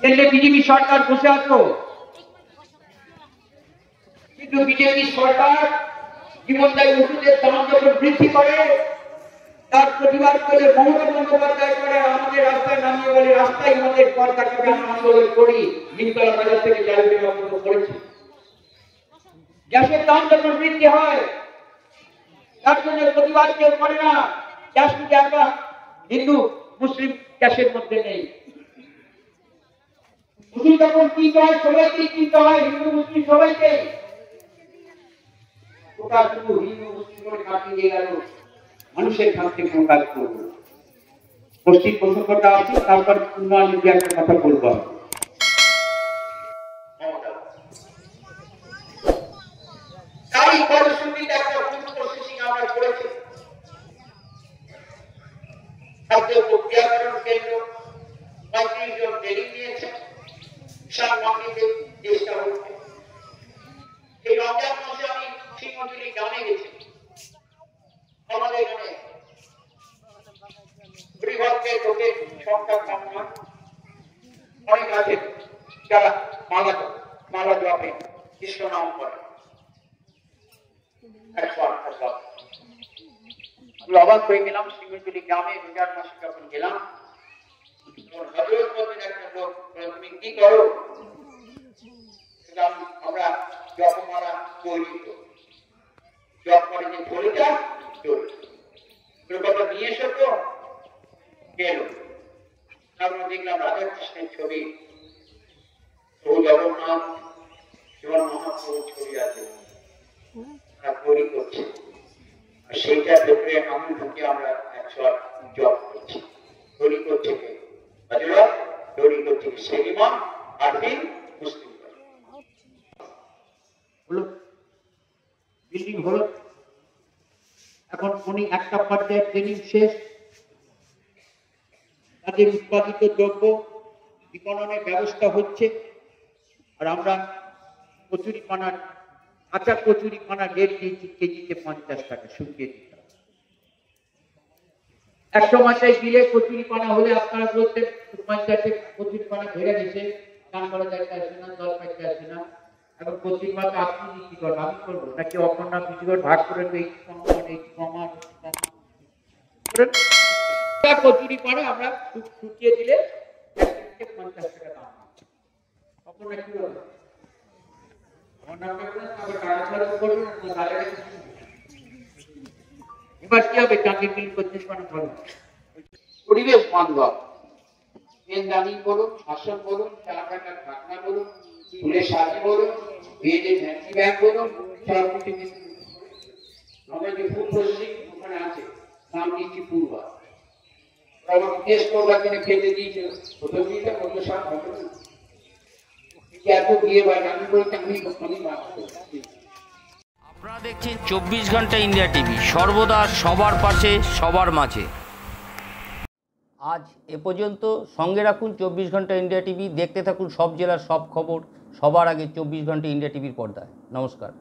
কেন্দ্রে বিজেপি সরকার বসে আছো, কিন্তু বিজেপি সরকার জীবনদায়ী ওষুধের দাম যখন বৃদ্ধি করে তার প্রতিবাদ করে মমতা বন্দ্যোপাধ্যায় করে আমাদের রাস্তায় নামিয়ে বলে রাস্তায় আমাদের কর কাটাবে, আমরা আন্দোলন করি। নিমতলা বাজার থেকে জ্বালানি বন্ধ করেছি। গ্যাসের দাম যখন বৃদ্ধি হয় তার জন্য প্রতিবাদ কেউ করে না। গ্যাস কিন্তু একটা হিন্দু মুসলিম গ্যাসের মধ্যে নেই। ওষুধ যখন কিনতে হয় সবাইকেই কিনতে হয়, হিন্দু মুসলিম সবাইকে। ওটা শুধু হিন্দু মুসলিম করে কাটিয়ে দিয়ে গেল, মানুষের কাছ থেকে কোনো কাজ করবো। পশ্চিম প্রসঙ্গটা আছে, তারপর উন্নয়ন নিয়ে একটা কথা বলবো। তাই পরিস্থিতিতে একটা ফুড প্রসেসিং আমরা করেছি। খাদ্য প্রক্রিয়াকরণ কেন্দ্র 35 জন ট্রেনিং নিয়েছে, বিশাল মাটিতে চেষ্টা হচ্ছে। এই রমজান মাসে আমি সিংহজুলি গ্রামে গেছি। আমাদের এখানে পরিবারকে লোকের সংখ্যা কম নয়, অনেক আছে যারা মালা জপে কৃষ্ণ নাম করে। অবাক হয়ে গেলাম, সিংহজুলি গ্রামে রোজার মাসে যখন গেলাম, একটা লোক, তুমি কি করো? আমরা জপমালা তৈরি করি, জপ করে যে থলিটা কথা নিয়ে এসো তো গেল। আমরা দেখলাম রাধা কৃষ্ণের ছবি, প্রভু জগন্নাথ এবং মহাপ্রভুর ছবি আছে, তৈরি করছে। আর সেইটা ভেতরে আমি ঢুকে আমরা 108 জপ করছি। তৈরি করছে কে? তৈরি করছে সেলিমান আরফিন মুসলিম হলো। বিল্ডিং হলো, এখন উনি একটা পর্যায়ে ট্রেনিং শেষ, তাদের উৎপাদিত দ্রব্য বিপণনের ব্যবস্থা হচ্ছে। আর আমরা কচুরিপানার কাঁচা কচুরিপানার রেট দিয়েছি কেজিতে 50 টাকা, শুকিয়ে দিতে হবে। 100 মাসের বিলে কচুরিপানা হলে আপনারা বলতে 50 কচুরিপানা ধরে গেছে, দাম করা যাইতে আসে না, জল পাইতে আসে না। এখন কচুরিপানা আপনি বিক্রি করেন, আমি করবো নাকি অপর্ণা বিক্রি করে ভাগ করে কচুরিপানা আমরা শুকিয়ে দিলে 50 টাকা দাম। অপর্ণা কি বলবো? এবার কি হবে? চাকরি করতে পরিবেশ বান্ধব পেনদানি বলুন, শাসন বলুন, চাকাটা ঢাকনা বলুন, ফুলের সাজি বলুন, মেয়েদের ভ্যান্সি ব্যাগ বলুন, সব কিছু আমরা যে ফুড প্রসেসিং ওখানে আছে, নাম দিচ্ছি পূর্বা। আমাকে টেস্ট করবার জন্য খেতে দিয়েছিল, প্রথম দিয়েছে কত সাত ঘটনা আপনারা দেখছেন 24 ঘন্টা ইন্ডিয়া টিভি, সর্বদা সবার পাশে সবার মাঝে। আজ এ পর্যন্ত। সঙ্গে রাখুন 24 ঘন্টা ইন্ডিয়া টিভি, দেখতে থাকুন সব জেলার সব খবর সবার আগে 24 ঘন্টা ইন্ডিয়া টিভির পর্দায়। নমস্কার।